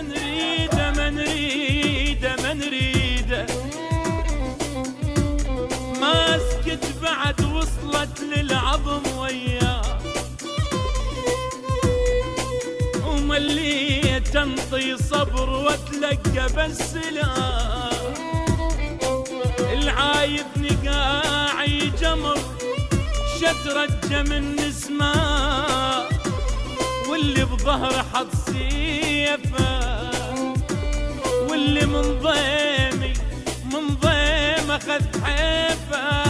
نريده ما نريده ما نريده، ما اسكت بعد وصلت للعظم وياه، ومليت انطي صبر واتلقى بالسلام، العايذني قاعي جمر شترجه من نسمه، واللي بظهر حط سيفه، واللي من ضيم اخذ حيفه،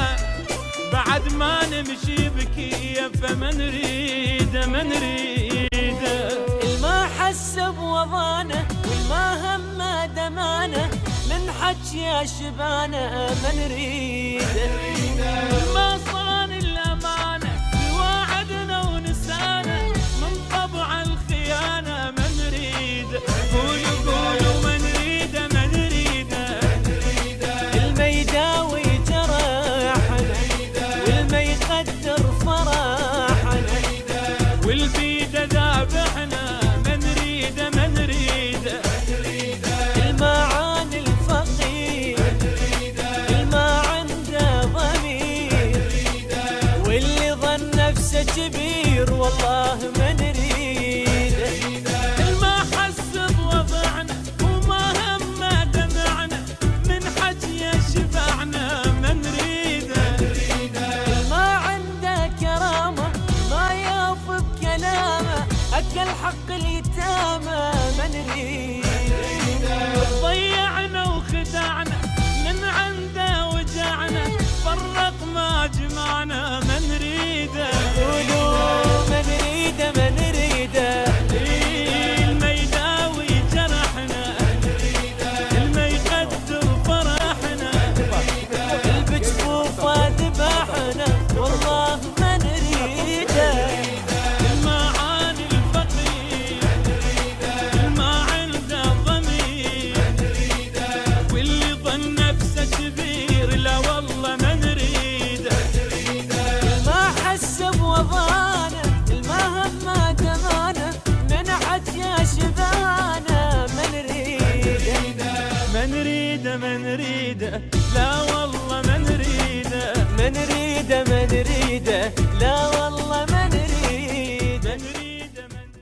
بعد ما نمشي بكيفه ما نريده ما نريده. الما حس بوضانه والما هم دمانه، من حكي يا شبانه ما نريده. ما صان الامانه وعدنا ونسانه، من طبع الخيانه ما نريده. قولوا قولوا ما نريده ما نريده. الما يداوي جرحنا والما يقدر فرحنا، والبيده ذابحنا ما نريده ما نريده. المعاني الفقير الما عنده ضمير، واللي ظن نفسه كبير والله ما نريده. الما حس بوضعنا وما هم دمعنا، من حكي شبعنا ما نريده. الما عنده كرامه ما يوفي بكلامه، اكل حق اليتامى ما نريده. ضيعنا وخدعنا من عنده وجعنا، فرق ما جمعنا ما نريده. قولوا ما نريده ما نريده. الما يداوي جرحنا، الما يقدر فرحنا، البجفوفه ذبحنا والله ما نريده. المعاني الفقير الما عنده ضمير، واللي ظن نفسه كبير لا والله ما نريده. ما حس بوضانه الما هم دمانه، من حكي يا شبانه ما نريده ما نريده ما نريده لا